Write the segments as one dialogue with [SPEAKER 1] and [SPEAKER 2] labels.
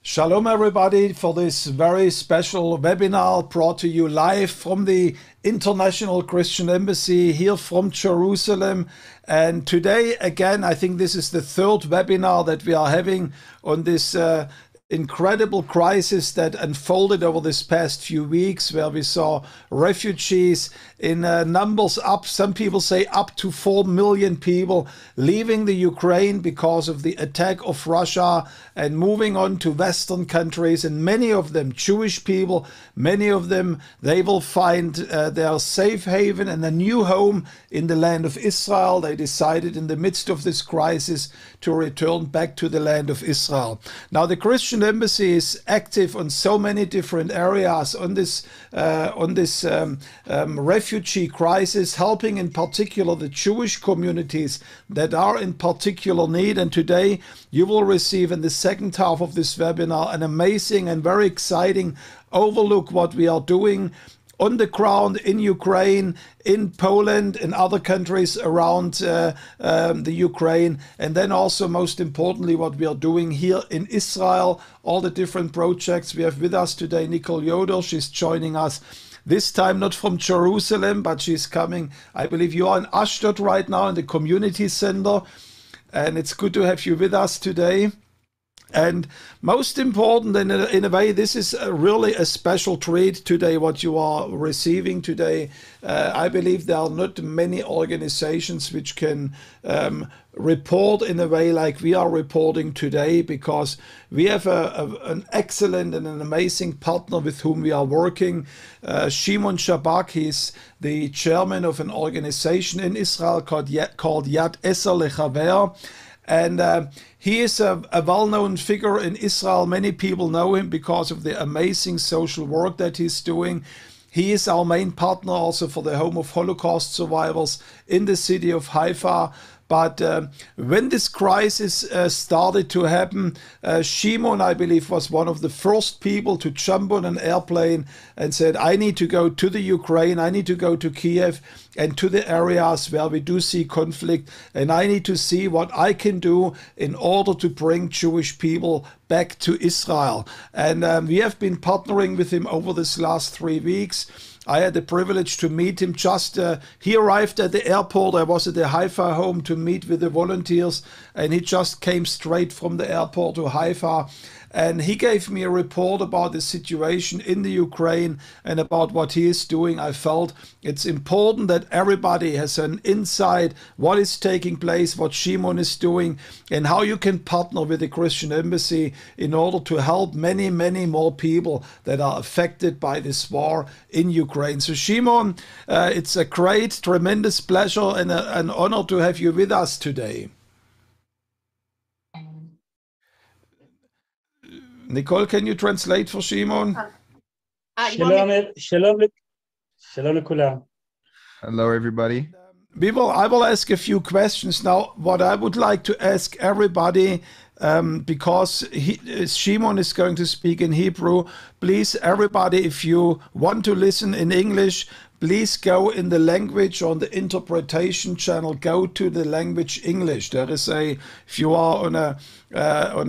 [SPEAKER 1] Shalom everybody for this very special webinar brought to you live from the International Christian Embassy here from Jerusalem. And today again, I think this is the third webinar that we are having on this incredible crisis that unfolded over this past few weeks, where we saw refugees in numbers up, some people say up to 4 million people leaving the Ukraine because of the attack of Russia and moving on to Western countries. And many of them, Jewish people, many of them, they will find their safe haven and a new home in the land of Israel. They decided in the midst of this crisis to return back to the land of Israel. Now, the Christian Embassy is active on so many different areas on this refugee crisis, helping in particular the Jewish communities that are in particular need. And today you will receive in the second half of this webinar an amazing and very exciting overlook what we are doing on the ground in Ukraine, in Poland, in other countries around the Ukraine, and then also most importantly what we are doing here in Israel, all the different projects. We have with us today Nicole Yoder. She's joining us this time not from Jerusalem, but she's coming, I believe you are in Ashdod right now in the community center, and it's good to have you with us today. And most important, in a way, this is really a special treat today, what you are receiving today. I believe there are not many organizations which can report in a way like we are reporting today, because we have an excellent and an amazing partner with whom we are working. Shimon Sabag, he's the chairman of an organization in Israel called Yad Ezer L'Haver. And he is a well-known figure in Israel. Many people know him because of the amazing social work that he's doing. He is our main partner also for the Home of Holocaust Survivors in the city of Haifa. But when this crisis started to happen, Shimon, I believe, was one of the first people to jump on an airplane and said, I need to go to the Ukraine, I need to go to Kiev and to the areas where we do see conflict, and I need to see what I can do in order to bring Jewish people back to Israel. And we have been partnering with him over this last 3 weeks. I had the privilege to meet him just, he arrived at the airport. I was at the Haifa home to meet with the volunteers, and he just came straight from the airport to Haifa. And he gave me a report about the situation in the Ukraine and about what he is doing. I felt it's important that everybody has an insight what is taking place, what Shimon is doing, and how you can partner with the Christian Embassy in order to help many, many more people that are affected by this war in Ukraine. So Shimon, it's a great, tremendous pleasure and an honor to have you with us today. Nicole, can you translate for Shimon?
[SPEAKER 2] Shalom lekulam.
[SPEAKER 3] Hello, everybody.
[SPEAKER 1] I will ask a few questions now. What I would like to ask everybody, because Shimon is going to speak in Hebrew, please, everybody, if you want to listen in English, please go in the language on the interpretation channel. Go to the language English. There is if you are on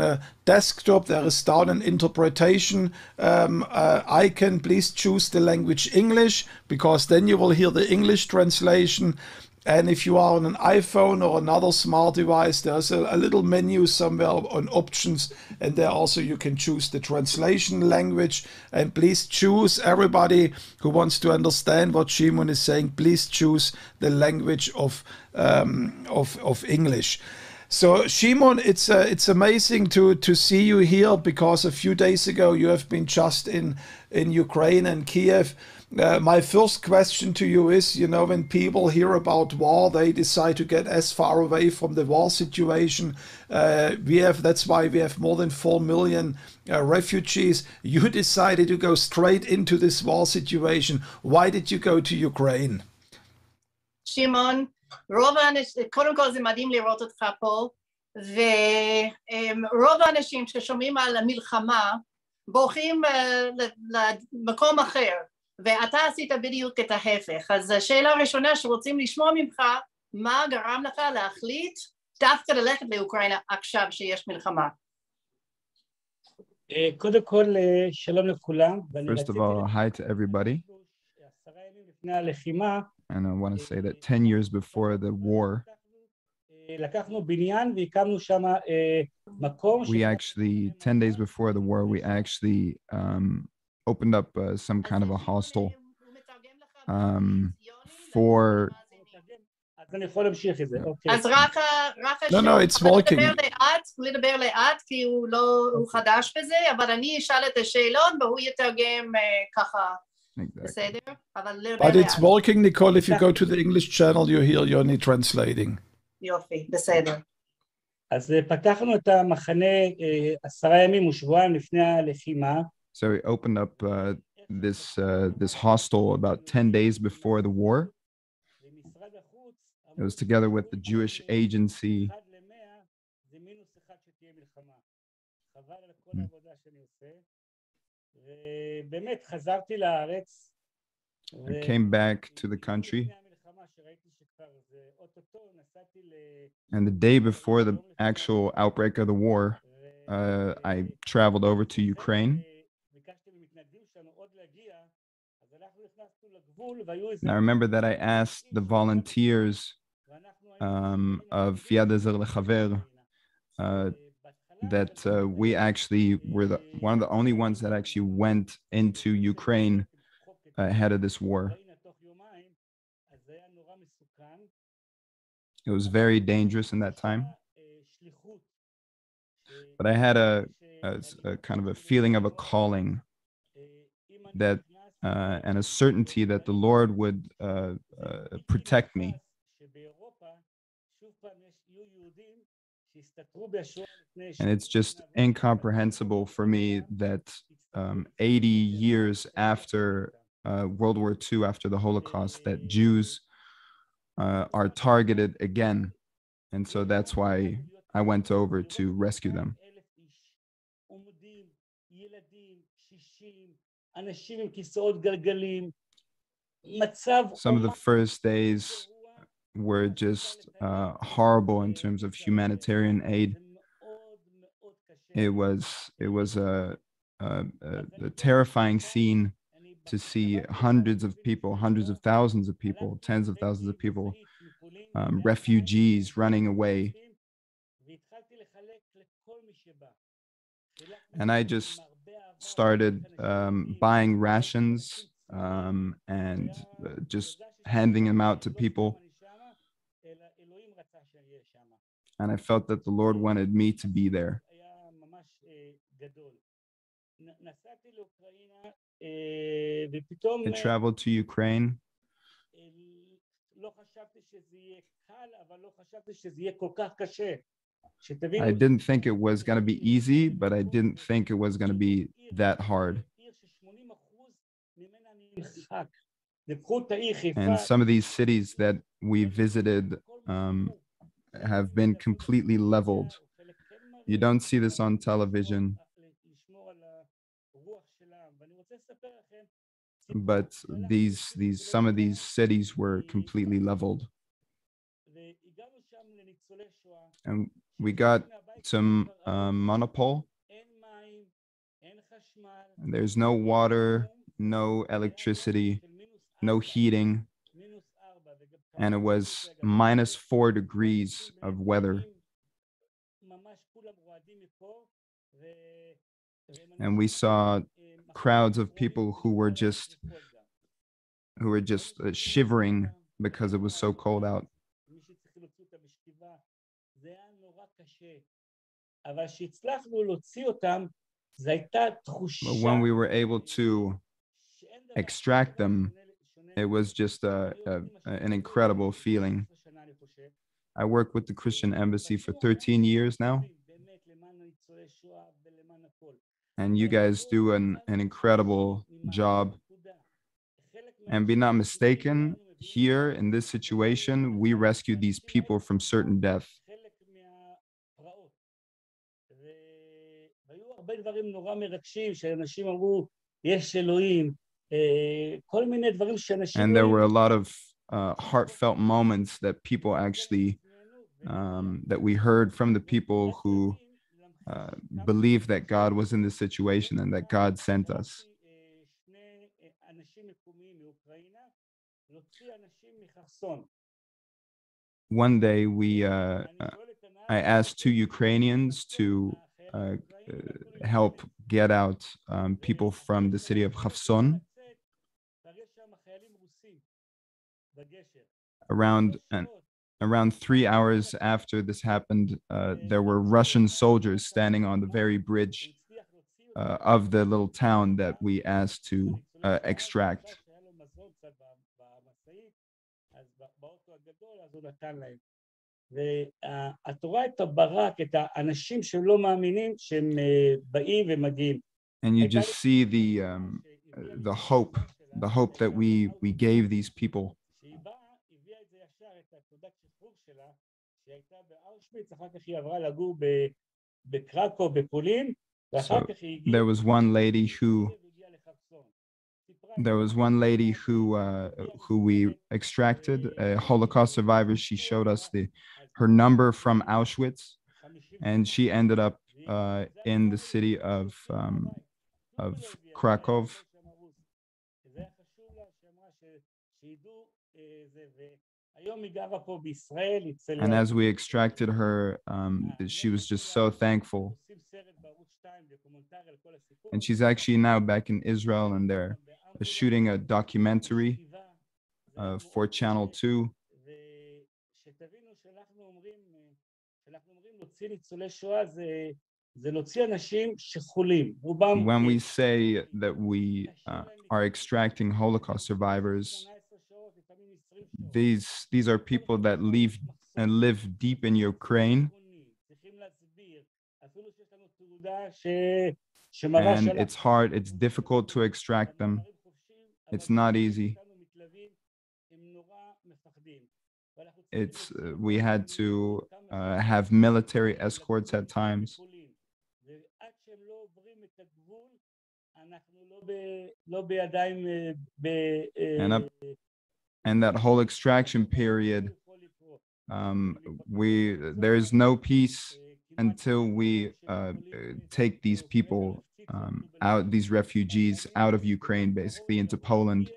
[SPEAKER 1] a desktop, there is down an interpretation icon. Please choose the language English, because then you will hear the English translation. And if you are on an iPhone or another smart device, there's a little menu somewhere on options, and there also you can choose the translation language. And please choose, everybody who wants to understand what Shimon is saying, please choose the language of English. So Shimon, it's amazing to see you here, because a few days ago you have been just in Ukraine and Kiev. My first question to you is, you know, when people hear about war, they decide to get as far away from the war situation. That's why we have more than 4 million refugees. You decided to go straight into this war situation. Why did you go to Ukraine?
[SPEAKER 4] שמעון, קודם כל זה מדהים לראות אותך פה, ורוב האנשים ששומעים על המלחמה בורחים למקום אחר, ואתה עשית בדיוק את ההפך. אז השאלה הראשונה שרוצים לשמוע ממך, מה גרם לך להחליט דווקא ללכת לאוקראינה עכשיו שיש מלחמה?
[SPEAKER 2] קודם כל, שלום לכולם.
[SPEAKER 3] First of all, hi to everybody.
[SPEAKER 2] 10 ימים לפני הלחימה,
[SPEAKER 3] And I want to say that 10 years before the war,
[SPEAKER 2] לקחנו בניין והקמנו שם מקום.
[SPEAKER 3] we actually, 10 days before the war, we actually opened up some kind of a hostel for...
[SPEAKER 2] אז אני יכול להמשיך את זה, אוקיי.
[SPEAKER 4] אז רק
[SPEAKER 1] No, it's working.
[SPEAKER 4] לדבר לאט, כי הוא חדש בזה, אבל אני אשאל את השאלות והוא יתרגם ככה, בסדר?
[SPEAKER 1] But it's working, Nicole. If you go to the English channel, you hear Yoni translating.
[SPEAKER 4] יופי, בסדר.
[SPEAKER 2] אז פתחנו את המחנה 10 ימים ושבועיים לפני הלחימה.
[SPEAKER 3] So we opened up this hostel about 10 days before the war. It was together with the Jewish agency. I came back to the country. And the day before the actual outbreak of the war, I traveled over to Ukraine. And I remember that I asked the volunteers of Yad Ezer L'Haver that we actually were one of the only ones that actually went into Ukraine ahead of this war. It was very dangerous in that time. But I had a kind of a feeling of a calling that and a certainty that the Lord would protect me. And it's just incomprehensible for me that 80 years after World War II, after the Holocaust, that Jews are targeted again. And so that's why I went over to rescue them. Some of the first days were just horrible in terms of humanitarian aid. It was a terrifying scene to see hundreds of people, hundreds of thousands of people, tens of thousands of people, refugees running away. And I just started buying rations and just handing them out to people. And I felt that the Lord wanted me to be there. I traveled to Ukraine. I didn't think it was going to be easy, but I didn't think it was going to be that hard. And some of these cities that we visited have been completely leveled. You don't see this on television. But some of these cities were completely leveled. And we got some monopole. There's no water, no electricity, no heating. And it was -4 degrees of weather. And we saw crowds of people who were just shivering because it was so cold out. But when we were able to extract them, it was just an incredible feeling. I work with the Christian Embassy for 13 years now. And you guys do an incredible job. And be not mistaken, here in this situation, we rescue these people from certain death. And there were a lot of heartfelt moments that people actually, that we heard from the people who believe that God was in this situation and that God sent us. One day I asked two Ukrainians to help get out people from the city of Kherson. Around 3 hours after this happened, there were Russian soldiers standing on the very bridge of the little town that we asked to extract. And you just see the hope that we gave these people. So there was one lady who we extracted, a Holocaust survivor. She showed us her number from Auschwitz, and she ended up in the city of Krakow. And as we extracted her, she was just so thankful. And she's actually now back in Israel, and they're shooting a documentary for Channel 2. When we say that we are extracting Holocaust survivors, these are people that live deep in Ukraine. And it's hard, it's difficult to extract them. It's not easy. We had to have military escorts at times. And that whole extraction period, there is no peace until we take these people out, these refugees out of Ukraine, basically into Poland,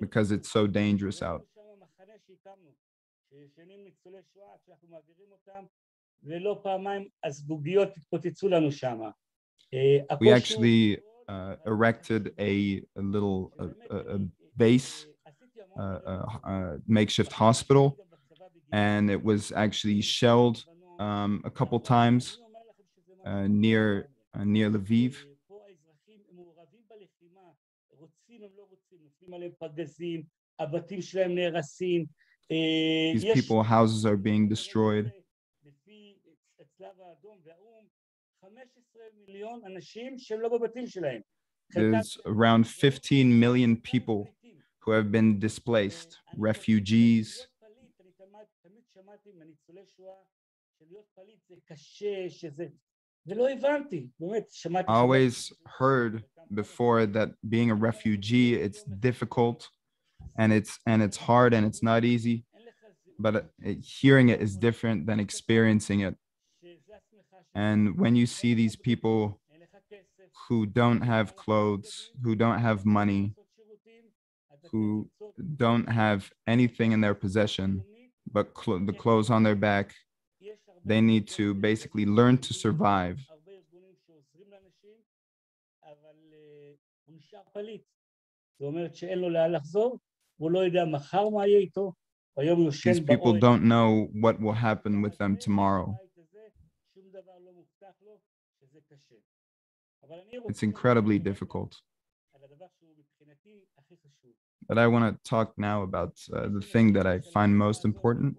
[SPEAKER 3] because it's so dangerous out. We actually erected a little base, makeshift hospital, and it was actually shelled a couple times near Lviv. These people's houses are being destroyed. There's around 15 million people who have been displaced, refugees. I always heard before that being a refugee, it's difficult and it's hard and it's not easy, but hearing it is different than experiencing it. And when you see these people who don't have clothes, who don't have money, who don't have anything in their possession but the clothes on their back, they need to basically learn to survive. These people don't know what will happen with them tomorrow. It's incredibly difficult. But I want to talk now about the thing that I find most important.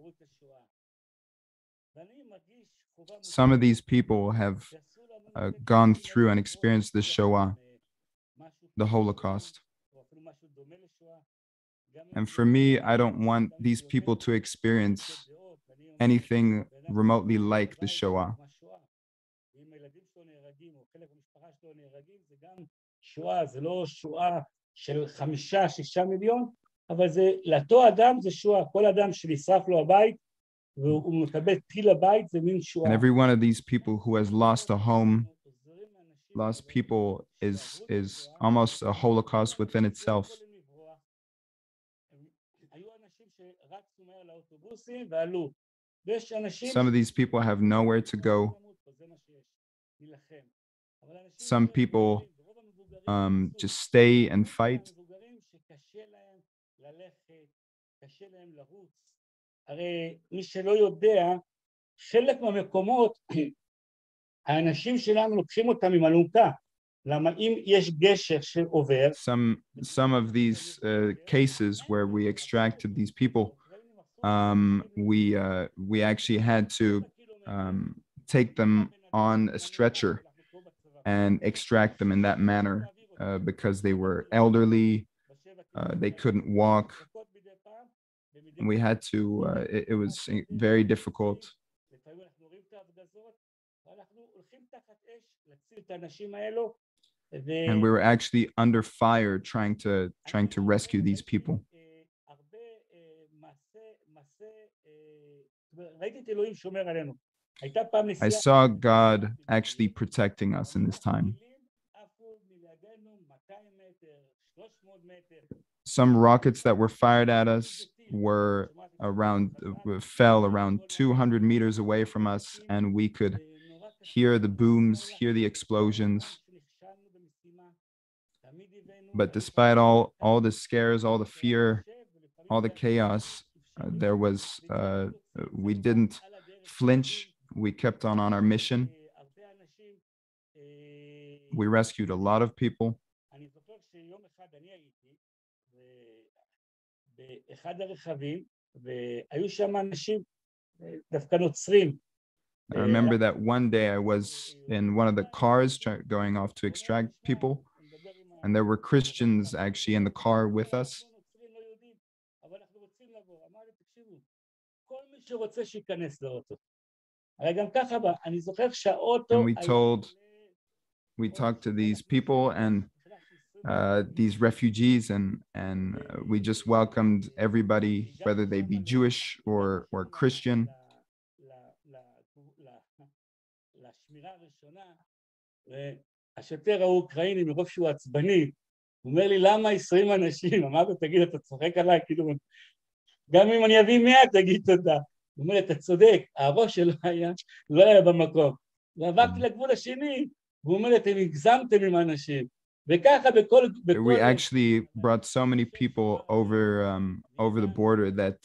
[SPEAKER 3] Some of these people have gone through and experienced the Shoah, the Holocaust. And for me, I don't want these people to experience anything remotely like the Shoah.
[SPEAKER 2] והוא מקבל טיל לבית, זה מין שואה.
[SPEAKER 3] And every one of these people who has lost a home, lost people, is almost a Holocaust within itself. Some of these people have nowhere to go. Some people just stay and fight.
[SPEAKER 2] הרי מי שלא יודע, חלק מהמקומות, האנשים שלנו לוקחים אותם עם אלונקה. למה אם יש גשר שעובר...
[SPEAKER 3] Some of these cases where we extracted these people, we actually had to take them on a stretcher and extract them in that manner because they were elderly, they couldn't walk. We had to, it was very difficult. And we were actually under fire trying to rescue these people. I saw God actually protecting us in this time. Some rockets that were fired at us fell around 200 meters away from us, and we could hear the booms, hear the explosions. But despite all the scares, all the fear, all the chaos, we didn't flinch. We kept on our mission. We rescued a lot of people. I remember that one day I was in one of the cars going off to extract people, and there were Christians actually in the car with us. And we talked to these people and these refugees, and we just welcomed everybody, whether they be Jewish or Christian.
[SPEAKER 2] השוטר האוקראיני מרוב שהוא עצבני, הוא אומר לי למה 20 אנשים? אמרתי תגיד אתה צוחק עליי, כאילו גם אם אני אביא 100 תגיד תודה. הוא אומר אתה צודק, הראש שלו לא היה במקום. ועברתי לגבול השני, והוא אומר אתם הגזמתם עם האנשים. וככה בכל...
[SPEAKER 3] We actually brought so many people over the border that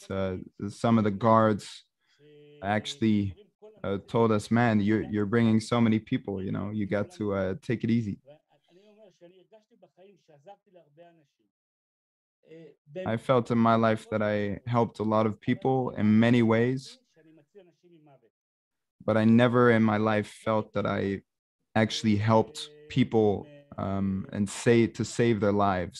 [SPEAKER 3] some of the guards actually told us, man, you're bringing so many people, you know, you got to take it easy. I felt in my life that I helped a lot of people in many ways, but I never in my life felt that I actually helped people and to save their lives.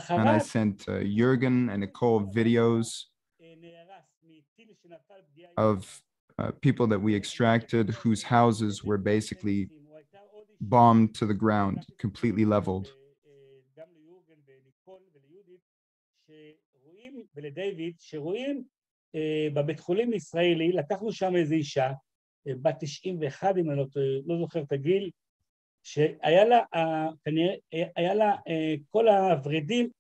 [SPEAKER 3] And I sent Jürgen and Nicole videos of people that we extracted whose houses were basically bombed to the ground, completely leveled.
[SPEAKER 2] בבית חולים ישראלי, לקחנו שם איזו אישה, בת 91, אם אני לא זוכר את הגיל, שהיה לה, כנראה, היה לה כל הוורידים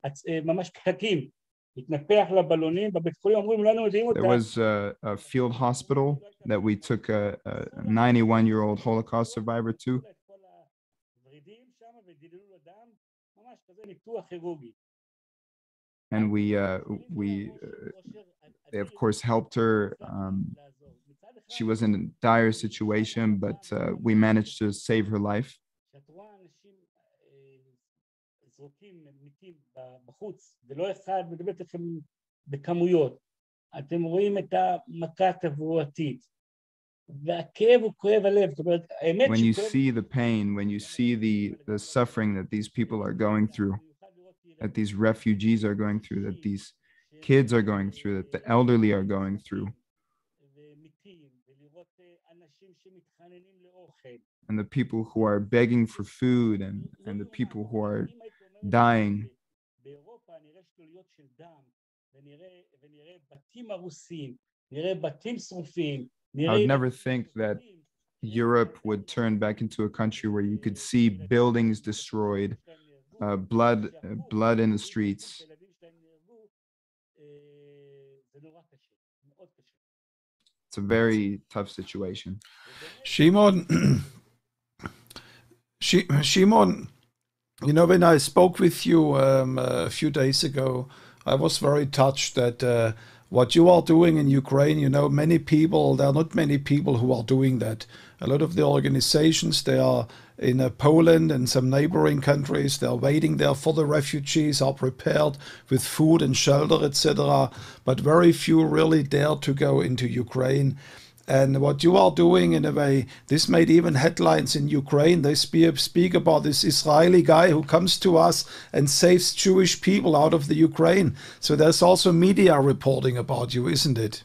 [SPEAKER 2] ממש פקקים, התנפח לבלונים, בבית חולים אמרו, לנו יודעים אותה.
[SPEAKER 3] There was a field hospital that we took a 91-year-old Holocaust survivor to. And they of course helped her. She was in a dire situation, but we managed to save her life. When you see the pain, when you see the suffering that these people are going through, that these refugees are going through, that these kids are going through, that the elderly are going through, and the people who are begging for food, and the people who are dying. I would never think that Europe would turn back into a country where you could see buildings destroyed, blood in the streets. It's a very tough situation.
[SPEAKER 1] Shimon, Shimon, you know, when I spoke with you a few days ago, I was very touched that what you are doing in Ukraine, you know, there are not many people who are doing that. A lot of the organizations, they are in Poland and some neighboring countries. They are waiting there for the refugees, are prepared with food and shelter, etc. But very few really dare to go into Ukraine. And what you are doing, in a way, this made even headlines in Ukraine. They speak about this Israeli guy who comes to us and saves Jewish people out of the Ukraine. So there's also media reporting about you, isn't it?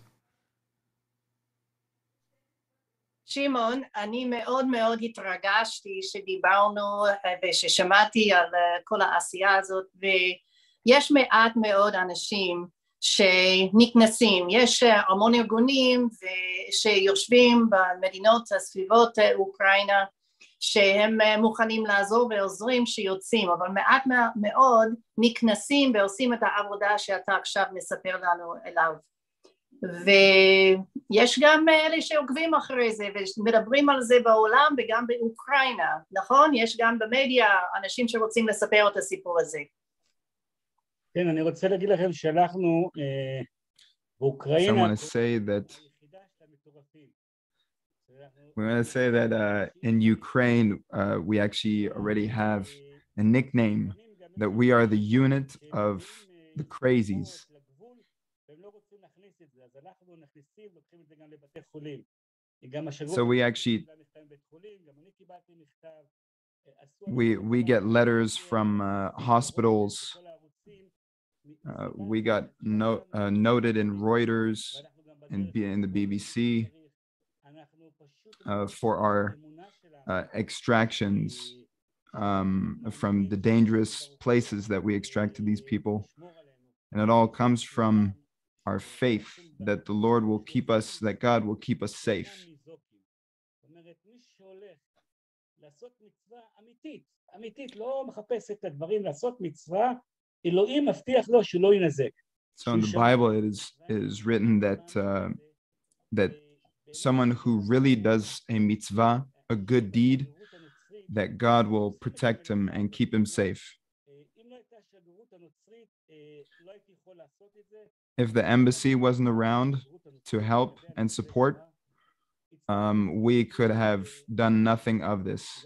[SPEAKER 4] שמעון, אני מאוד מאוד התרגשתי שדיברנו וששמעתי על כל העשייה הזאת, ויש מעט מאוד אנשים שנכנסים, יש המון ארגונים שיושבים במדינות הסביבות אוקראינה שהם מוכנים לעזור ועוזרים שיוצאים, אבל מעט מאוד נכנסים ועושים את העבודה שאתה עכשיו מספר לנו אליו. ויש גם אלה שעוקבים אחרי זה ומדברים על זה בעולם וגם באוקראינה, נכון? יש גם במדיה אנשים שרוצים לספר את הסיפור הזה.
[SPEAKER 2] כן, אני רוצה להגיד לכם שאנחנו באוקראינה...
[SPEAKER 3] We want to say that in Ukraine, we actually already have a nickname, that we are the unit of the crazies. So we actually, we get letters from hospitals. We got noted in Reuters and in the BBC for our extractions from the dangerous places that we extracted these people. And it all comes from our faith that the Lord will keep us, that God will keep us safe. So in the Bible it is written that that someone who really does a mitzvah, a good deed, that God will protect him and keep him safe. If the embassy wasn't around to help and support, we could have done nothing of this.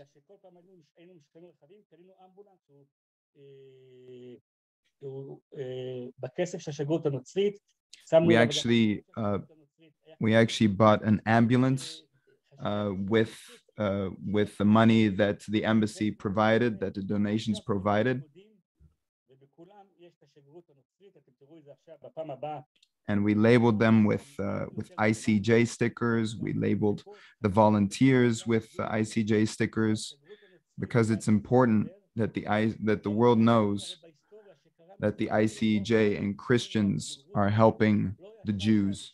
[SPEAKER 3] We actually bought an ambulance with the money that the embassy provided, that the donations provided. And we labeled them with ICEJ stickers. We labeled the volunteers with ICEJ stickers, because it's important that the world knows that the ICEJ and Christians are helping the Jews.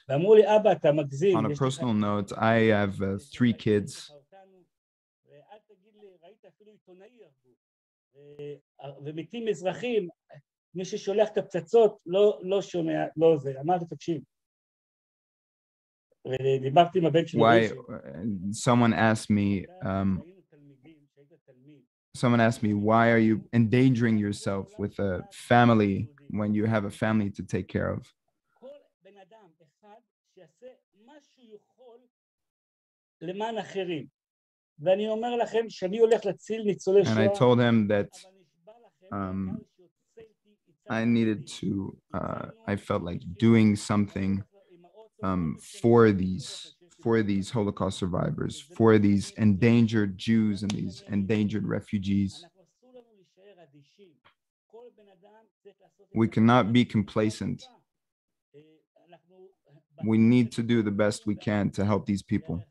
[SPEAKER 3] On a personal note, I have 3 kids. Why? Someone asked me, why are you endangering yourself with a family when you have a family to take care of? And I told him that I needed to, I felt like doing something for these Holocaust survivors, for these endangered Jews and these endangered refugees. We cannot be complacent. We need to do the best we can to help these people.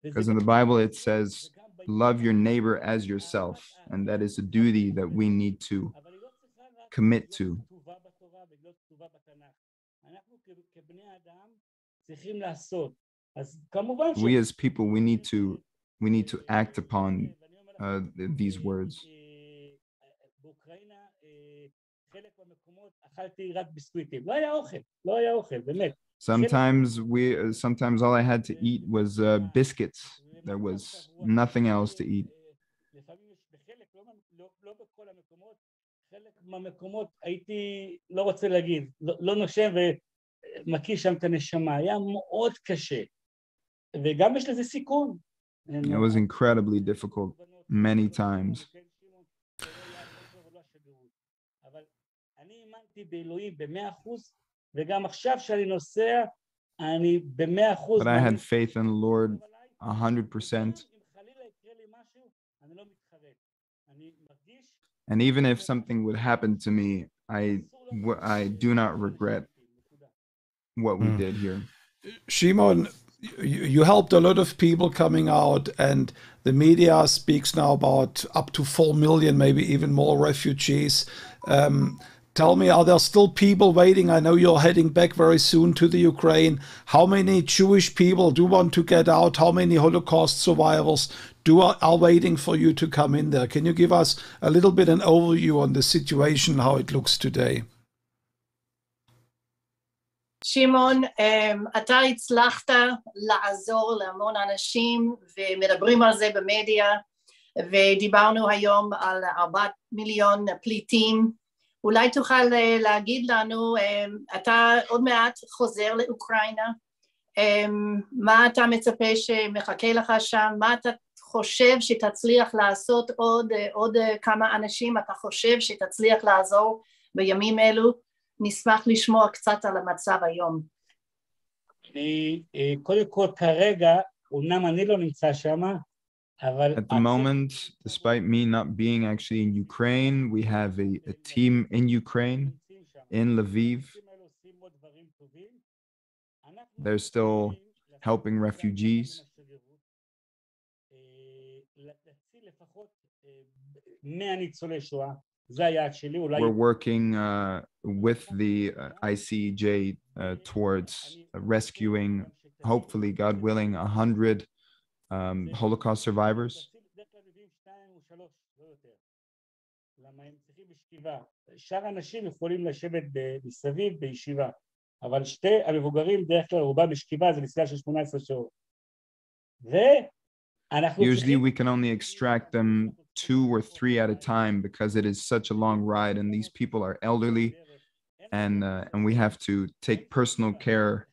[SPEAKER 3] Because in the Bible it says, love your neighbor as yourself. And that is a duty that we need to commit to. We as people, we need to act upon these words. Sometimes all I had to eat was biscuits. There was nothing else to eat. It was incredibly difficult many times. But I had faith in the Lord 100%. And even if something would happen to me, I do not regret what we did here.
[SPEAKER 1] Shimon, you helped a lot of people coming out, and the media speaks now about up to 4 million, maybe even more refugees. Tell me, are there still people waiting? I know you're heading back very soon to the Ukraine. How many Jewish people do want to get out? How many Holocaust survivors are waiting for you to come in there? Can you give us a little bit an overview on the situation, how it looks today?
[SPEAKER 4] שמעון, אתה הצלחת לעזור להמון אנשים ומדברים על זה במדיה, ודיברנו היום על 4 מיליון פליטים. אולי תוכל להגיד לנו, אתה עוד מעט חוזר לאוקראינה, מה אתה מצפה שמחכה לך שם, מה אתה חושב שתצליח לעשות עוד כמה אנשים, אתה חושב שתצליח לעזור בימים אלו? נשמח לשמוע קצת על המצב היום.
[SPEAKER 2] קודם כל כרגע, אומנם אני לא נמצא שם, אבל...
[SPEAKER 3] At the moment, despite me not being actually in Ukraine, we have a team in Ukraine, in Lviv. They're still helping refugees. We're working with the ICEJ towards rescuing, hopefully, God willing, 100 Holocaust survivors. Usually we can only extract them 2 or 3 at a time because it is such a long ride, and these people are elderly, and we have to take personal care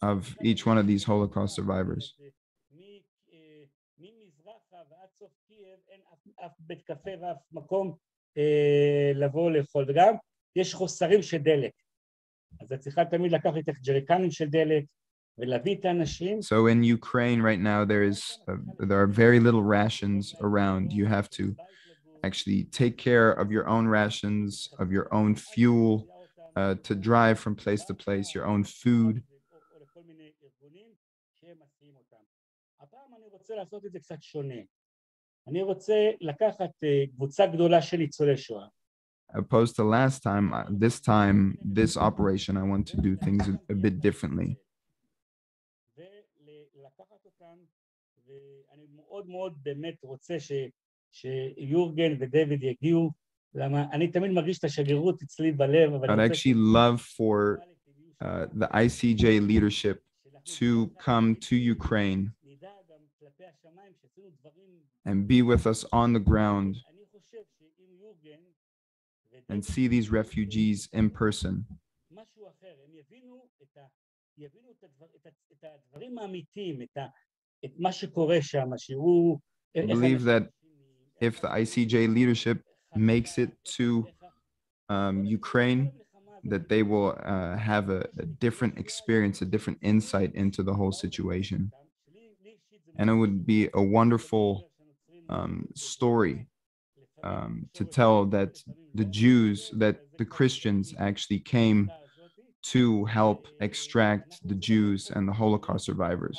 [SPEAKER 3] of each one of these Holocaust survivors. So in Ukraine right now, there are very little rations around. You have to actually take care of your own rations, of your own fuel, to drive from place to place, your own food. Opposed to last time, this operation, I want to do things a bit differently. I'd actually love for the ICJ leadership to come to Ukraine and be with us on the ground and see these refugees in person. I believe that if the ICJ leadership makes it to Ukraine, that they will have a different experience, a different insight into the whole situation. And it would be a wonderful story to tell that the Christians actually came to help extract the Jews and the Holocaust survivors.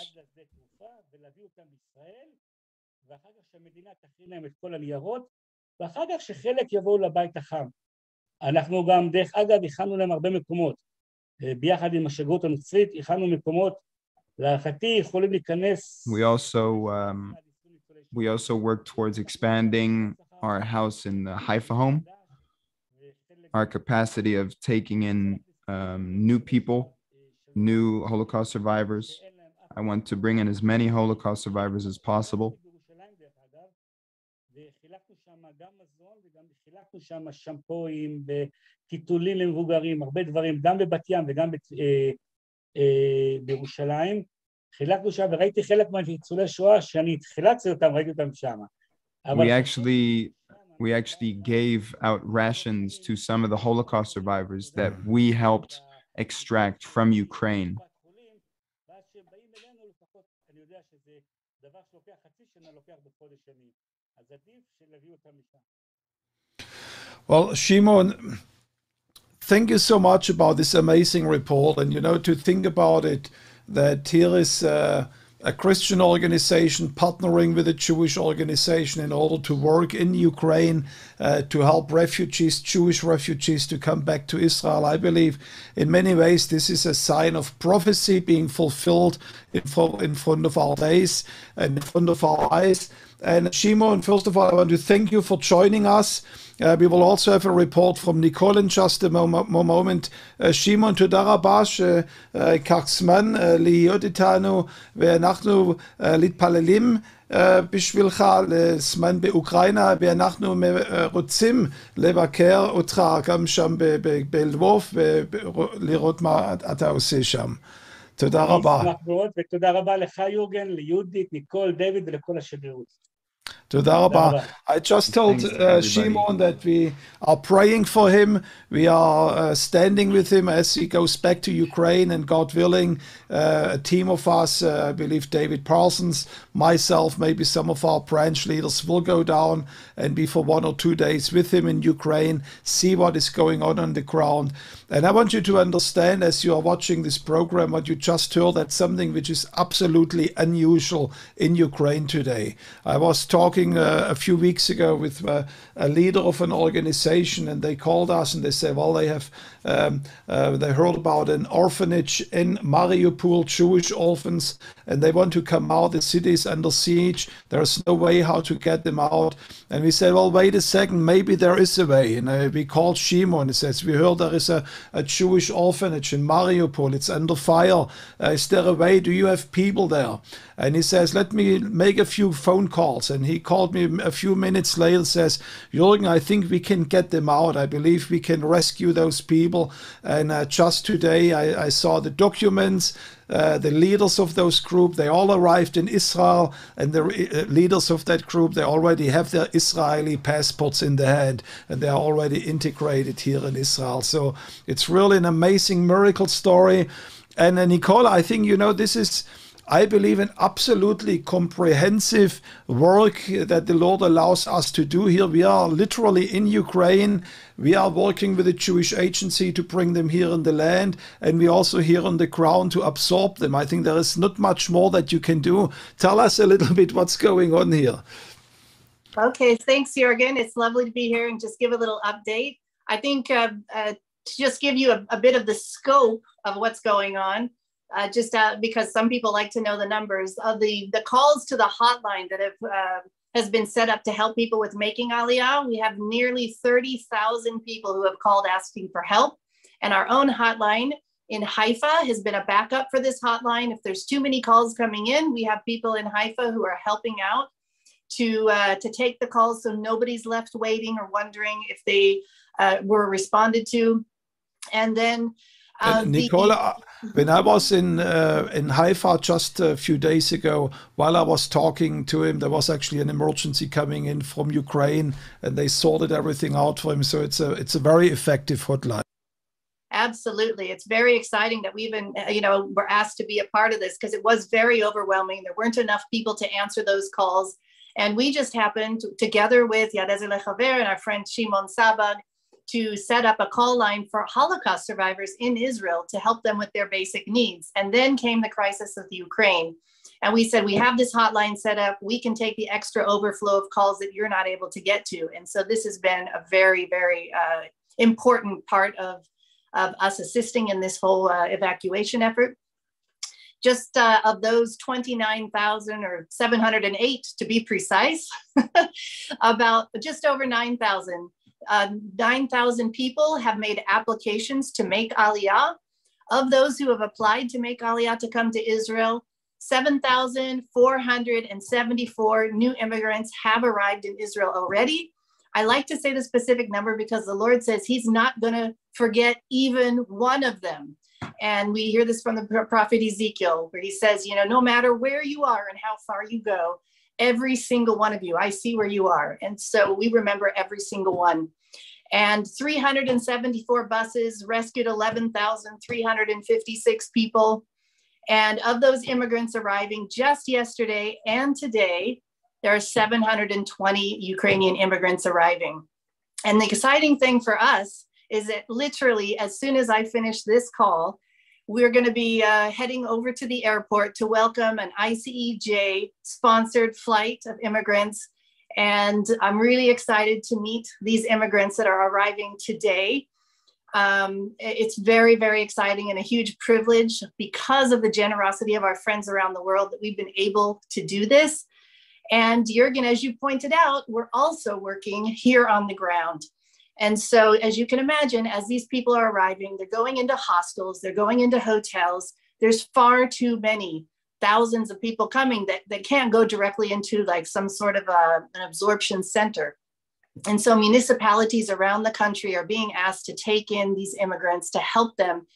[SPEAKER 2] אנחנו גם, דרך אגב, הכנו להם הרבה מקומות. ביחד עם השגרירות הנוצרית, הכנו מקומות, להערכתי יכולים להיכנס...
[SPEAKER 3] We also work towards expanding our house in the Haifa home, our capacity of taking in new people, new Holocaust survivors. I want to bring in as many Holocaust survivors as possible.
[SPEAKER 2] וחילקנו שם גם מזון וגם חילקנו שם שמפויים וטיטולים למבוגרים, הרבה דברים, גם בבת ים וגם בירושלים. חילקנו שם וראיתי חלק מהניצולי שואה שאני חילצתי אותם, ראיתי אותם שם.
[SPEAKER 3] We actually gave out rations to some of the Holocaust survivors that we helped extract from Ukraine.
[SPEAKER 1] Well, Shimon, thank you so much about this amazing report. And, to think about it, that here is a Christian organization partnering with a Jewish organization in order to work in Ukraine to help refugees, Jewish refugees, to come back to Israel. I believe in many ways this is a sign of prophecy being fulfilled in front of our days and in front of our eyes. And Shimon, first of all, I want to thank you for joining us. We will also have a report from Nicole in just a moment. Shimon, תודה רבה שיקח זמן להיות איתנו, ואנחנו להתפללים בשבילך לזמן באוקראינה, ואנחנו רוצים לבקר אותך גם שם בלבוב ולראות מה אתה עושה שם. תודה רבה.
[SPEAKER 2] אני אשמח מאוד, ותודה רבה לך יורגן, ליהודית, ניקול, דיוויד ולכל השגרירות.
[SPEAKER 1] I just told Shimon that we are praying for him. We are standing with him as he goes back to Ukraine, and God willing, a team of us, I believe David Parsons, myself, maybe some of our branch leaders will go down and be for 1 or 2 days with him in Ukraine, see what is going on the ground. And I want you to understand, as you are watching this program, what you just heard, that's something which is absolutely unusual in Ukraine today. I was talking a few weeks ago with a leader of an organization, and they called us and they said, well, they have they heard about an orphanage in Mariupol, Jewish orphans, and they want to come out. The city is under siege. There's no way how to get them out. And we said, well, wait a second, maybe there is a way. And we called Shimon. He says, we heard there is a Jewish orphanage in Mariupol. It's under fire. Is there a way? Do you have people there? And he says, let me make a few phone calls. And he called me a few minutes later, says, Jürgen, I think we can get them out. I believe we can rescue those people. And just today, I saw the documents. The leaders of those groups, they all arrived in Israel, and the leaders of that group, they already have their Israeli passports in their hand, and they are already integrated here in Israel. So it's really an amazing miracle story. And Nicole, I think, this is, I believe, an absolutely comprehensive work that the Lord allows us to do here. We are literally in Ukraine. We are working with a Jewish agency to bring them here in the land, and we also here on the ground to absorb them. I think there is not much more that you can do. Tell us a little bit what's going on here.
[SPEAKER 4] Okay, thanks, Jürgen. It's lovely to be here and just give a little update. I think to just give you a bit of the scope of what's going on, because some people like to know the numbers of the calls to the hotline that has been set up to help people with making Aliyah. We have nearly 30,000 people who have called asking for help, and our own hotline in Haifa has been a backup for this hotline. If there's too many calls coming in, we have people in Haifa who are helping out to take the calls, so nobody's left waiting or wondering if they were responded to. And then
[SPEAKER 1] Nicole, when I was in Haifa just a few days ago, while I was talking to him, there was actually an emergency coming in from Ukraine, and they sorted everything out for him. So it's a very effective hotline.
[SPEAKER 4] Absolutely. It's very exciting that we even, were asked to be a part of this, because it was very overwhelming. There weren't enough people to answer those calls. And we just happened, together with Yad Ezer L'Haver and our friend Shimon Sabag, to set up a call line for Holocaust survivors in Israel to help them with their basic needs. And then came the crisis of the Ukraine. And we said, we have this hotline set up. We can take the extra overflow of calls that you're not able to get to. And so this has been a very, very important part of us assisting in this whole evacuation effort. Just of those 29,000 or 708 to be precise, about just over 9,000. 9,000 people have made applications to make Aliyah. Of those who have applied to make Aliyah to come to Israel, 7,474 new immigrants have arrived in Israel already. I like to say the specific number because the Lord says he's not going to forget even one of them. And we hear this from the prophet Ezekiel, where he says, you know, no matter where you are and how far you go, every single one of you, I see where you are. And so we remember every single one. And 374 buses rescued 11,356 people. And of those immigrants arriving just yesterday and today, there are 720 Ukrainian immigrants arriving. And the exciting thing for us is that literally as soon as I finish this call, we're going to be heading over to the airport to welcome an ICEJ sponsored flight of immigrants. And I'm really excited to meet these immigrants that are arriving today. It's very, very exciting and a huge privilege because of the generosity of our friends around the world that we've been able to do this. And Jürgen, as you pointed out, we're also working here on the ground. And so, as you can imagine, as these people are arriving, they're going into hostels, they're going into hotels. There's far too many thousands of people coming that can't go directly into like some sort of an absorption center. And so municipalities around the country are being asked to take in these immigrants to help them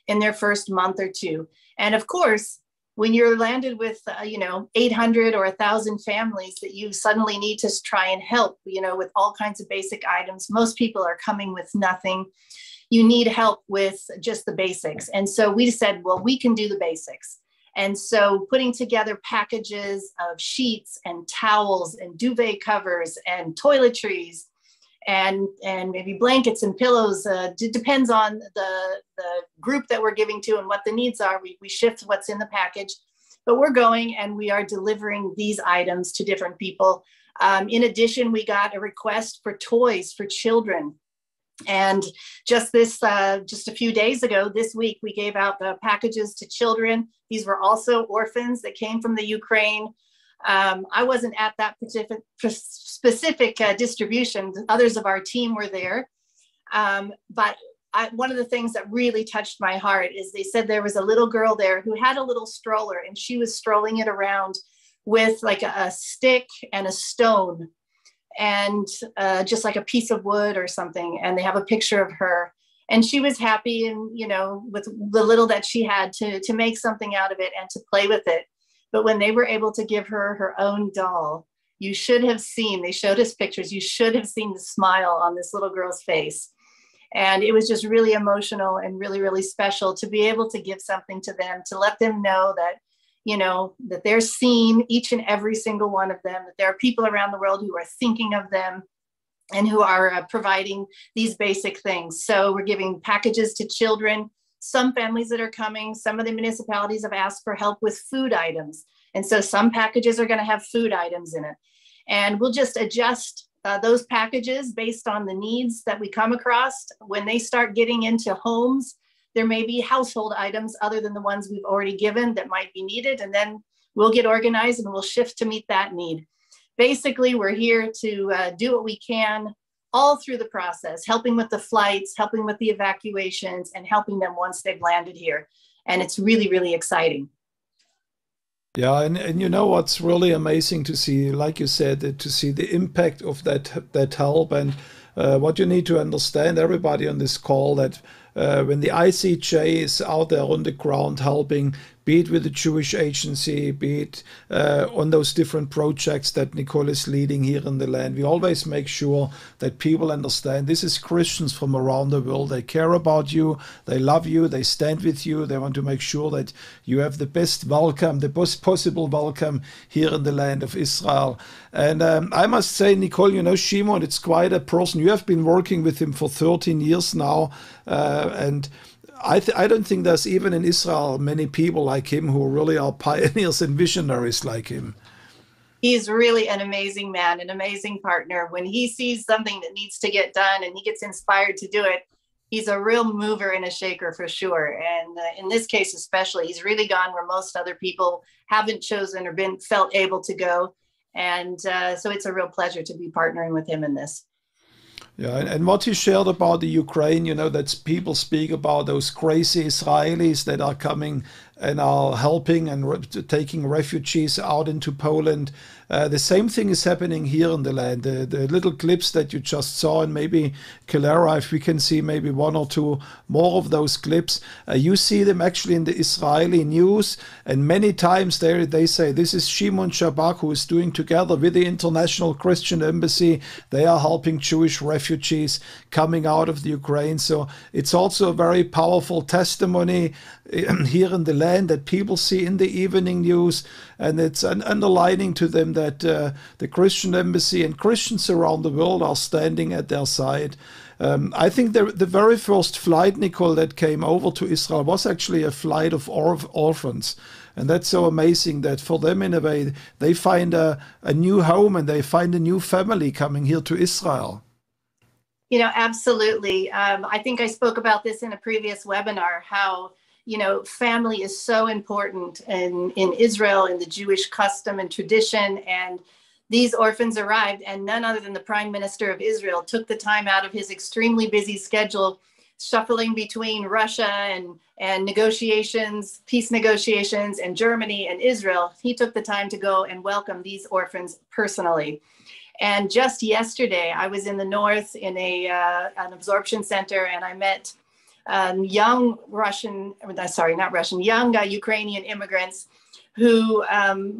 [SPEAKER 4] in their first month or two. And of course, when you're landed with, 800 or 1,000 families that you suddenly need to try and help, with all kinds of basic items, most people are coming with nothing. You need help with just the basics. And so we said, well, we can do the basics. And so putting together packages of sheets and towels and duvet covers and toiletries and maybe blankets and pillows, it depends on the group that we're giving to and what the needs are. We shift what's in the package, but we're going and we are delivering these items to different people. In addition, we got a request for toys for children. And just a few days ago, this week, we gave out the packages to children. These were also orphans that came from the Ukraine. I wasn't at that specific distribution. Others of our team were there. But one of the things that really touched my heart is they said there was a little girl there who had a little stroller and she was strolling it around with like a stick and a stone and just like a piece of wood or something. And they have a picture of her. And she was happy and, with the little that she had to make something out of it and to play with it. But when they were able to give her her own doll, you should have seen, they showed us pictures, you should have seen the smile on this little girl's face. And it was just really emotional and really, really special to be able to give something to them, to let them know that, that they're seen, each and every single one of them, that there are people around the world who are thinking of them and who are providing these basic things. So we're giving packages to children. Some families that are coming, some of the municipalities have asked for help with food items. And so some packages are going to have food items in it. And we'll just adjust those packages based on the needs that we come across. When they start getting into homes, there may be household items other than the ones we've already given that might be needed. And then we'll get organized and we'll shift to meet that need. Basically, we're here to do what we can all through the process, helping with the flights, helping with the evacuations, and helping them once they've landed here. And it's really, really exciting.
[SPEAKER 1] Yeah, and what's really amazing to see, like you said, to see the impact of that help. And what you need to understand, everybody on this call, that when the ICEJ is out there on the ground helping, be it with the Jewish Agency, be it on those different projects that Nicole is leading here in the land, we always make sure that people understand this is Christians from around the world. They care about you, they love you, they stand with you, they want to make sure that you have the best welcome, the best possible welcome here in the land of Israel. And I must say, Nicole, you know, Shimon, it's quite a person. You have been working with him for 13 years now, and I don't think there's even in Israel many people like him who really are pioneers and visionaries like him.
[SPEAKER 4] He's really an amazing man, an amazing partner. When he sees something that needs to get done and he gets inspired to do it, he's a real mover and a shaker for sure. And in this case especially, he's really gone where most other people haven't chosen or felt able to go. And so it's a real pleasure to be partnering with him in this.
[SPEAKER 1] Yeah, and what he shared about the Ukraine, you know, that people speak about those crazy Israelis that are coming and are helping and taking refugees out into Poland. The same thing is happening here in the land. The little clips that you just saw, and maybe Kilara, if we can see maybe one or two more of those clips, you see them actually in the Israeli news, and many times they say this is Shimon Sabag who is doing together with the International Christian Embassy. They are helping Jewish refugees coming out of the Ukraine. So it's also a very powerful testimony here in the land that people see in the evening news, and it's an underlining to them that the Christian Embassy and Christians around the world are standing at their side. I think the very first flight, Nicole, that came over to Israel was actually a flight of orphans. And that's so amazing that for them, in a way, they find a new home and they find a new family coming here to Israel.
[SPEAKER 4] You know, absolutely. I think I spoke about this in a previous webinar, how, you know, family is so important in Israel, in the Jewish custom and tradition. And these orphans arrived, and none other than the Prime Minister of Israel took the time out of his extremely busy schedule, shuffling between Russia and negotiations, peace negotiations, and Germany and Israel. He took the time to go and welcome these orphans personally. And just yesterday, I was in the north in an absorption center, and I met young Ukrainian immigrants who,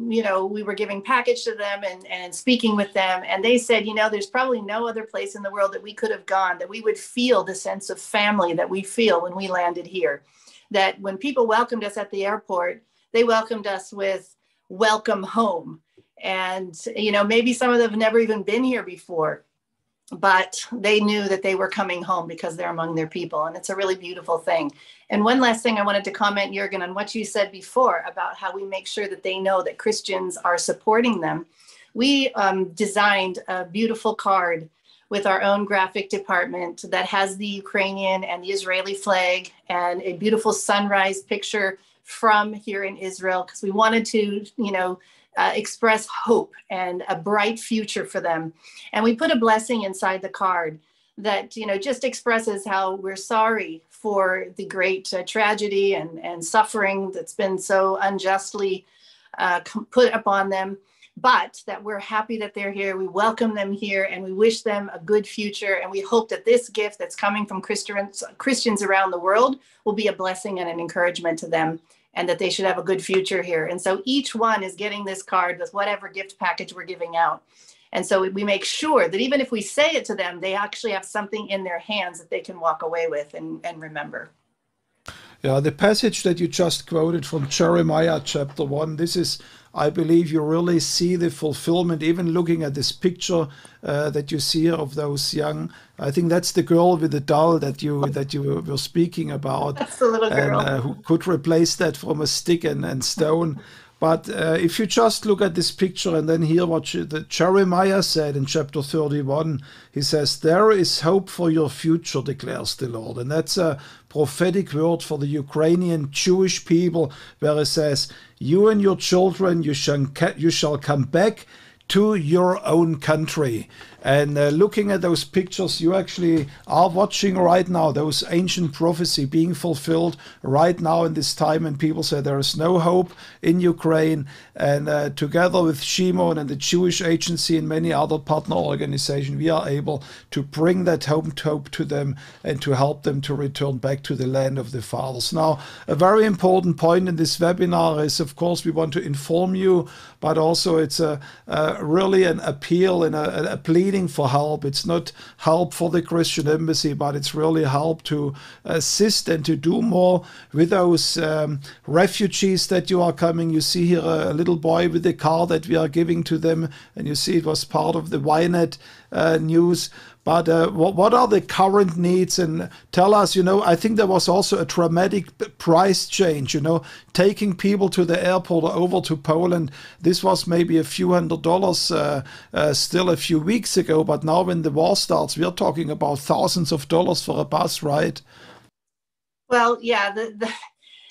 [SPEAKER 4] you know, we were giving package to them and speaking with them. And they said, you know, there's probably no other place in the world that we could have gone, that we would feel the sense of family that we feel when we landed here. That when people welcomed us at the airport, they welcomed us with welcome home. And, you know, maybe some of them have never even been here before, but they knew that they were coming home because they're among their people. And it's a really beautiful thing. And one last thing I wanted to comment, Jürgen, on what you said before about how we make sure that they know that Christians are supporting them. We designed a beautiful card with our own graphic department that has the Ukrainian and the Israeli flag and a beautiful sunrise picture from here in Israel, because we wanted to, you know, express hope and a bright future for them. And we put a blessing inside the card that, you know, just expresses how we're sorry for the great tragedy and suffering that's been so unjustly put upon them, but that we're happy that they're here. We welcome them here and we wish them a good future. And we hope that this gift that's coming from Christians around the world will be a blessing and an encouragement to them, and that they should have a good future here. And so each one is getting this card with whatever gift package we're giving out. And so we make sure that even if we say it to them, they actually have something in their hands that they can walk away with and remember.
[SPEAKER 1] Yeah, the passage that you just quoted from Jeremiah chapter 1, this is, I believe, you really see the fulfillment, even looking at this picture that you see of those young, I think that's the girl with the doll that you were speaking about.
[SPEAKER 4] That's the little girl.
[SPEAKER 1] And who could replace that from a stick and stone. But if you just look at this picture and then hear what Jeremiah said in chapter 31, he says, "There is hope for your future, declares the Lord." And that's a prophetic word for the Ukrainian Jewish people, where it says, "You and your children, you shall come back to your own country. And looking at those pictures, you actually are watching right now those ancient prophecy being fulfilled right now in this time. And people say there is no hope in Ukraine. And together with Shimon and the Jewish Agency and many other partner organizations, we are able to bring that hope to them and to help them to return back to the land of the fathers. Now, a very important point in this webinar is, of course, we want to inform you, but also it's really an appeal and a pleading for help. It's not help for the Christian embassy, but it's really help to assist and to do more with those refugees that you are coming. You see here a little boy with a car that we are giving to them, and you see it was part of the Ynet news. But what are the current needs? And tell us, I think there was also a dramatic price change, taking people to the airport or over to Poland. This was maybe a few $100s still a few weeks ago. But now when the war starts, we're talking about thousands of dollars for a bus, right?
[SPEAKER 4] Well, yeah,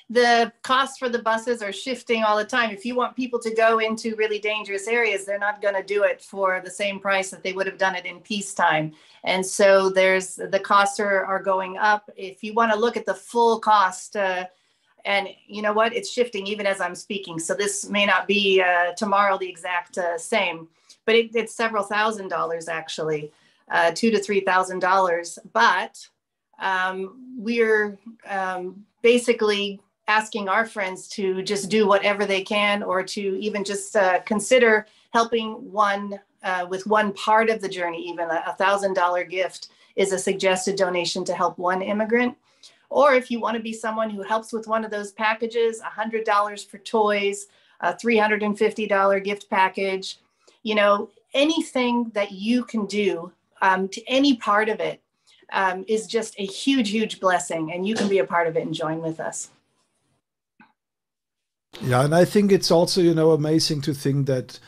[SPEAKER 4] the costs for the buses are shifting all the time. If you want people to go into really dangerous areas, they're not going to do it for the same price that they would have done it in peacetime. And so the costs are going up. If you want to look at the full cost, and you know what, it's shifting even as I'm speaking. So this may not be tomorrow the exact same, but it's several $1,000s actually, $2,000 to $3,000. But we're basically asking our friends to just do whatever they can, or to even just consider helping one with one part of the journey. Even a $1,000 gift is a suggested donation to help one immigrant. Or if you want to be someone who helps with one of those packages, $100 for toys, a $350 gift package, anything that you can do to any part of it is just a huge, huge blessing. And you can be a part of it and join with us.
[SPEAKER 1] Yeah, and I think it's also, amazing to think that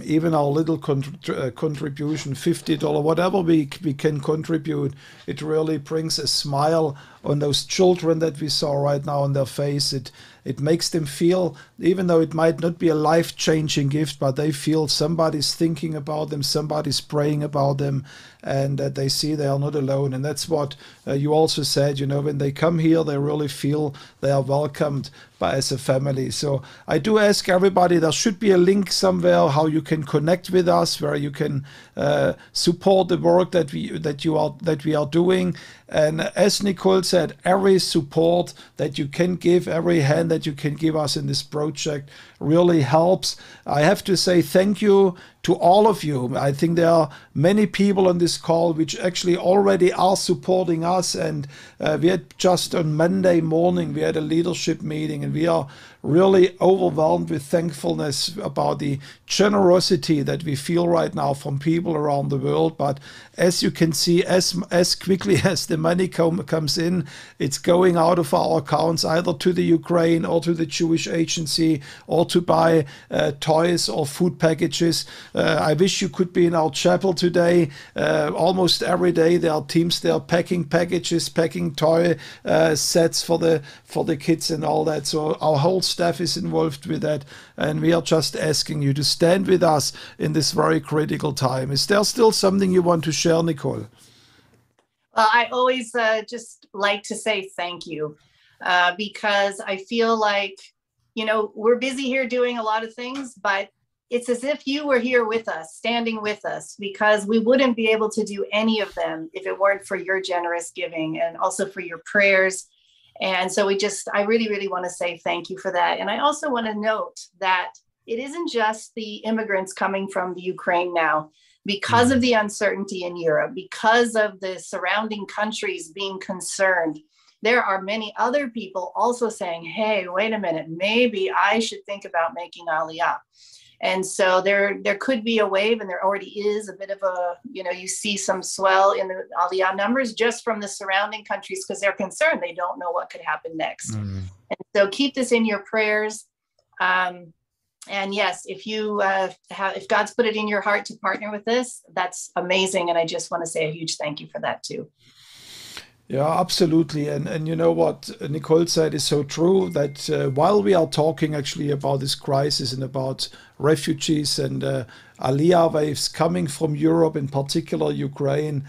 [SPEAKER 1] even our little contribution, $50, whatever we can contribute, it really brings a smile on those children that we saw right now on their face. It makes them feel, even though it might not be a life-changing gift, but they feel somebody's thinking about them, somebody's praying about them, and that they see they are not alone. And that's what you also said, when they come here, they really feel they are welcomed as a family. So I do ask everybody, there should be a link somewhere how you can connect with us, where you can support the work that we are doing. And as Nicole said, every support that you can give, every hand that you can give us in this project really helps. I have to say thank you to all of you. I think there are many people on this call which actually already are supporting us. And we had just on Monday morning, we had a leadership meeting, and we are really overwhelmed with thankfulness about the generosity that we feel right now from people around the world. But as you can see, as quickly as the money comes in, it's going out of our accounts either to the Ukraine or to the Jewish Agency or to buy toys or food packages. I wish you could be in our chapel today. Almost every day there are teams there packing packages, packing toy sets for the kids and all that. So our whole staff is involved with that, and we are just asking you to stand with us in this very critical time. Is there still something you want to share, Nicole?
[SPEAKER 4] Well, I always just like to say thank you because I feel like, we're busy here doing a lot of things, but it's as if you were here with us, standing with us, because we wouldn't be able to do any of them if it weren't for your generous giving and also for your prayers. And so I really, really want to say thank you for that. And I also want to note that it isn't just the immigrants coming from the Ukraine now. Because of the uncertainty in Europe, because of the surrounding countries being concerned, there are many other people also saying, hey, wait a minute, maybe I should think about making Aliyah. And so there could be a wave, and there already is a bit of a, you see some swell in the Aliyah numbers just from the surrounding countries because they're concerned. They don't know what could happen next. Mm-hmm. And so keep this in your prayers. And yes, if if God's put it in your heart to partner with this, that's amazing. And I just want to say a huge thank you for that too.
[SPEAKER 1] Yeah, absolutely. And you know what Nicole said is so true, that while we are talking actually about this crisis and about refugees, and Aliyah waves coming from Europe, in particular Ukraine.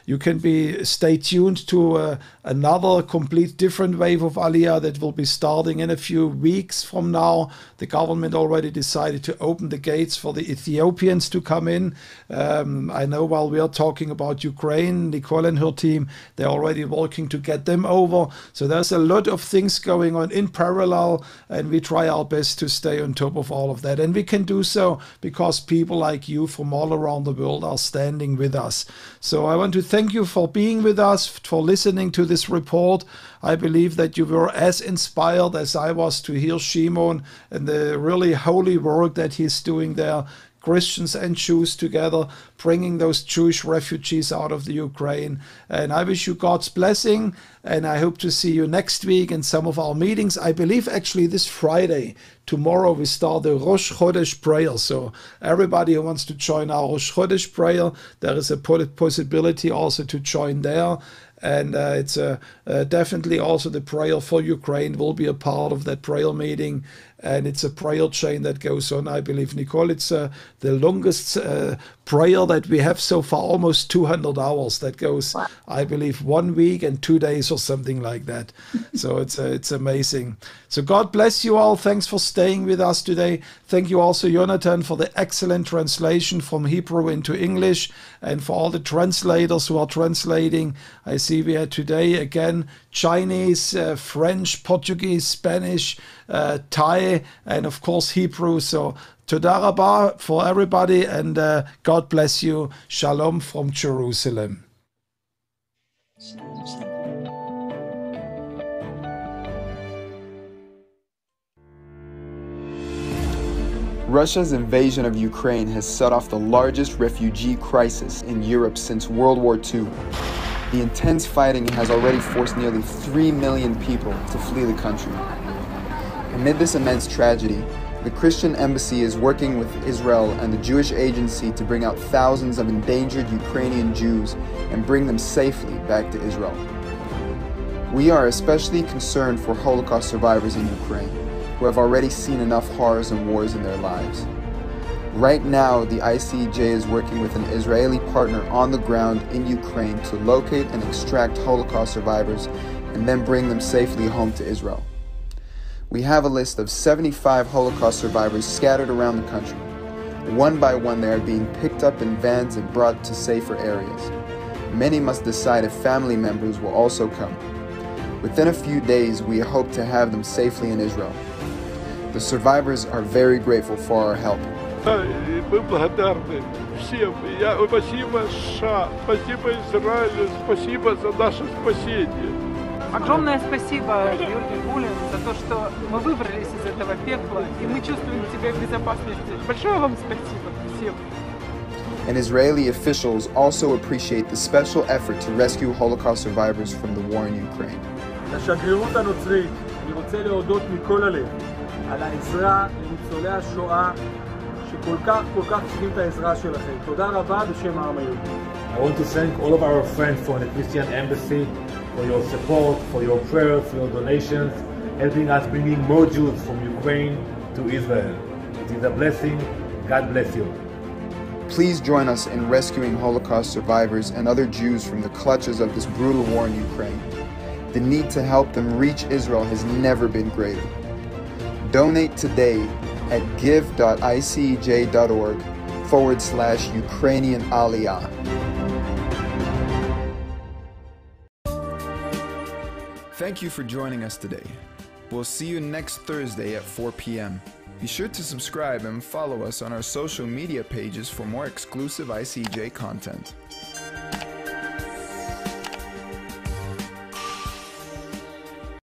[SPEAKER 1] You can stay tuned to another complete different wave of Aliyah that will be starting in a few weeks from now. The government already decided to open the gates for the Ethiopians to come in. I know while we are talking about Ukraine, Nicole and her team, they're already working to get them over. So there's a lot of things going on in parallel, and we try our best to stay on top of all of that. And we can do so because people like you from all around the world are standing with us. So I want to thank you for being with us, for listening to this report. I believe that you were as inspired as I was to hear Shimon and the really holy work that he's doing there. Christians and Jews together, bringing those Jewish refugees out of the Ukraine. And I wish you God's blessing, and I hope to see you next week in some of our meetings. I believe actually this Friday, tomorrow, we start the Rosh Chodesh prayer. So everybody who wants to join our Rosh Chodesh prayer, there is a possibility also to join there. And it's definitely also the prayer for Ukraine will be a part of that prayer meeting. And it's a prayer chain that goes on, I believe, Nicole. It's the longest prayer that we have so far, almost 200 hours. That goes, wow. I believe, 1 week and 2 days or something like that. So it's amazing. So God bless you all. Thanks for staying with us today. Thank you also, Jonathan, for the excellent translation from Hebrew into English, and for all the translators who are translating. I see we had today, again, Chinese, French, Portuguese, Spanish, Thai, and of course Hebrew. So Toda Rabah for everybody, and God bless you. Shalom from Jerusalem.
[SPEAKER 3] Russia's invasion of Ukraine has set off the largest refugee crisis in Europe since World War II. The intense fighting has already forced nearly 3 million people to flee the country. Amid this immense tragedy, the Christian Embassy is working with Israel and the Jewish Agency to bring out thousands of endangered Ukrainian Jews and bring them safely back to Israel. We are especially concerned for Holocaust survivors in Ukraine, who have already seen enough horrors and wars in their lives. Right now, the ICEJ is working with an Israeli partner on the ground in Ukraine to locate and extract Holocaust survivors and then bring them safely home to Israel. We have a list of 75 Holocaust survivors scattered around the country. One by one, they are being picked up in vans and brought to safer areas. Many must decide if family members will also come. Within a few days, we hope to have them safely in Israel. The survivors are very grateful for our help.
[SPEAKER 5] Мы благодарны всем. Спасибо США, спасибо Израилю, спасибо за наше спасение.
[SPEAKER 6] Огромное спасибо, Jürgen, Bühler, за то, что мы выбрались из этого пекла, и мы чувствуем себя в безопасности. Большое вам спасибо всем.
[SPEAKER 3] And Israeli officials also appreciate the special effort to rescue Holocaust survivors from the war in Ukraine.
[SPEAKER 7] לשגרירות הנוצרית, אני רוצה להודות מכל הלב על העזרה לניצולי השואה שכל כך צריכים את העזרה שלכם. תודה רבה בשם העם היהודי.
[SPEAKER 8] I want to thank all of our friends from the Christian Embassy for your support, for your prayers, for your donations, helping us bringing more Jews from Ukraine to Israel. It is a blessing. God bless you.
[SPEAKER 3] Please join us in rescuing Holocaust survivors and other Jews from the clutches of this brutal war in Ukraine. The need to help them reach Israel has never been greater. Donate today at give.icej.org/Ukrainian Aliyah. Thank you for joining us today. We'll see you next Thursday at 4 p.m. Be sure to subscribe and follow us on our social media pages for more exclusive ICEJ content.